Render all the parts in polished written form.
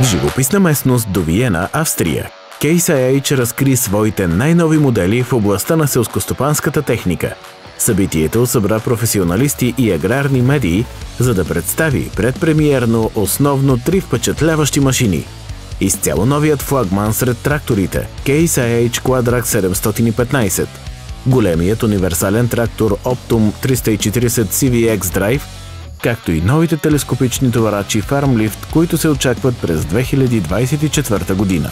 В живописна местност до Виена, Австрия, Case IH разкри своите най-нови модели в областта на селскостопанската техника. Събитието събра професионалисти и аграрни медии, за да представи предпремиерно основно 3 впечатляващи машини. Изцяло новият флагман сред тракторите – Case IH Quadrax 715, големият универсален трактор Optum 340 CVX Drive, както и новите телескопични товарачи FarmLift, които се очакват през 2024 година.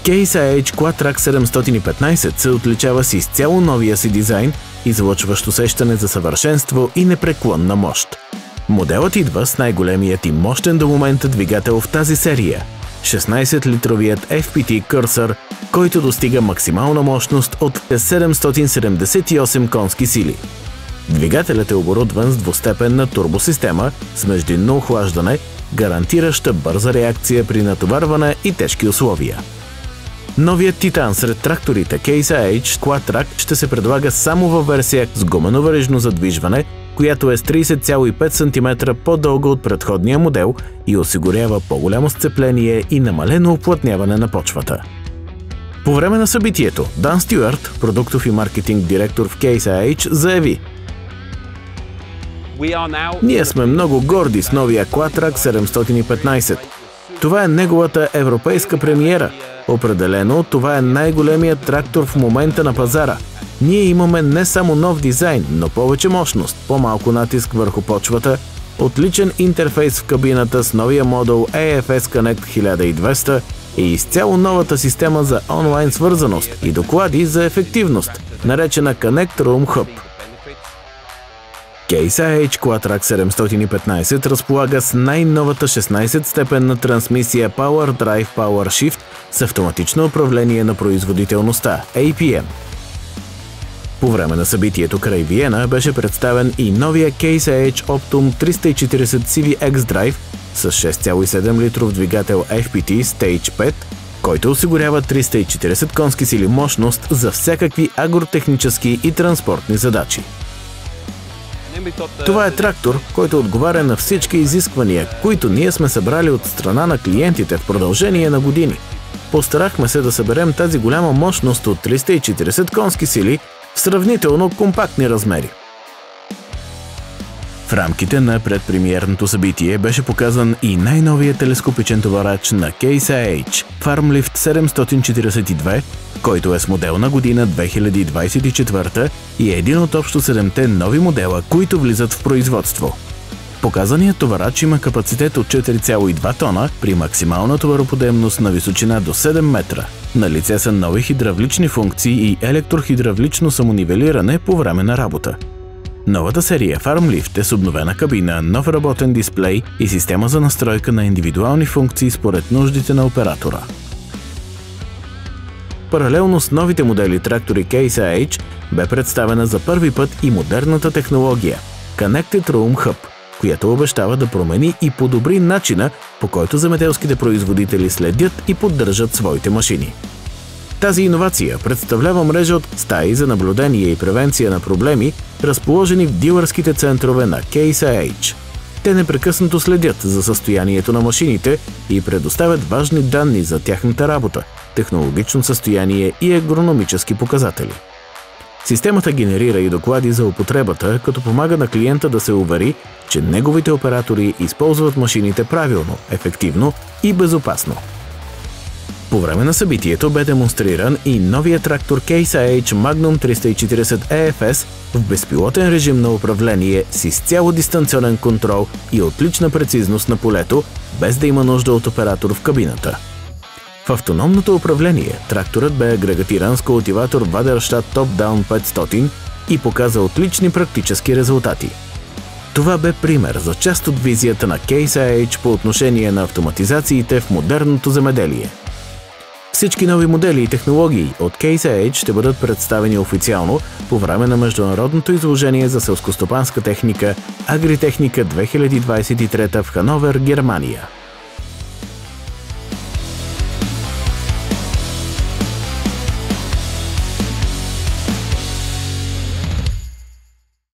Case IH Quadrax 715 се отличава с изцяло новия си дизайн, излъчващ усещане за съвършенство и непреклонна мощ. Моделът идва с най-големият и мощен до момента двигател в тази серия – 16-литровият FPT Cursor, който достига максимална мощност от 778 конски сили. Двигателят е оборудван с двустепенна турбосистема с междинно охлаждане, гарантираща бърза реакция при натоварване и тежки условия. Новият титан сред тракторите Case IH Quatrac ще се предлага само във версия с гумено-варежно задвижване, която е с 30,5 см по-дълга от предходния модел и осигурява по-голямо сцепление и намалено уплътняване на почвата. По време на събитието, Дан Стюарт, продуктов и маркетинг директор в Case IH, заяви: "Ние сме много горди с новия Quatrac 715. Това е неговата европейска премиера. Определено, това е най-големият трактор в момента на пазара. Ние имаме не само нов дизайн, но повече мощност, по-малко натиск върху почвата, отличен интерфейс в кабината с новия модул AFS Connect 1200 и изцяло новата система за онлайн свързаност и доклади за ефективност, наречена Connect Room Hub. Case IH Quatrac 715 разполага с най-новата 16-степенна трансмисия Power Drive Power Shift с автоматично управление на производителността APM. По време на събитието край Виена беше представен и новия Case IH Optum 340 CVX Drive с 6,7 литров двигател FPT Stage 5, който осигурява 340 конски сили мощност за всякакви агротехнически и транспортни задачи. Това е трактор, който отговаря на всички изисквания, които ние сме събрали от страна на клиентите в продължение на години. Постарахме се да съберем тази голяма мощност от 340 конски сили в сравнително компактни размери. В рамките на предпремиерното събитие беше показан и най-новият телескопичен товарач на Case IH FarmLift 742, който е с моделна година 2024 и е един от общо 7-те нови модела, които влизат в производство. Показаният товарач има капацитет от 4,2 тона при максимална товароподемност на височина до 7 метра. Налице са нови хидравлични функции и електрохидравлично самонивелиране по време на работа. Новата серия FarmLift е с обновена кабина, нов работен дисплей и система за настройка на индивидуални функции според нуждите на оператора. Паралелно с новите модели трактори Case IH бе представена за първи път и модерната технология Connected Room Hub, която обещава да промени и подобри начина, по който земеделските производители следят и поддържат своите машини. Тази иновация представлява мрежа от стаи за наблюдение и превенция на проблеми, разположени в дилърските центрове на Case IH. Те непрекъснато следят за състоянието на машините и предоставят важни данни за тяхната работа, технологично състояние и агрономически показатели. Системата генерира и доклади за употребата, като помага на клиента да се увери, че неговите оператори използват машините правилно, ефективно и безопасно. По време на събитието бе демонстриран и новия трактор Case IH Magnum 340 EFS в безпилотен режим на управление с изцяло дистанционен контрол и отлична прецизност на полето, без да има нужда от оператор в кабината. В автономното управление тракторът бе агрегатиран с култиватор Waderstad Top-Down 500 и показа отлични практически резултати. Това бе пример за част от визията на Case IH по отношение на автоматизациите в модерното земеделие. Всички нови модели и технологии от Case IH ще бъдат представени официално по време на международното изложение за селскостопанска техника Агритехника 2023 в Хановер, Германия.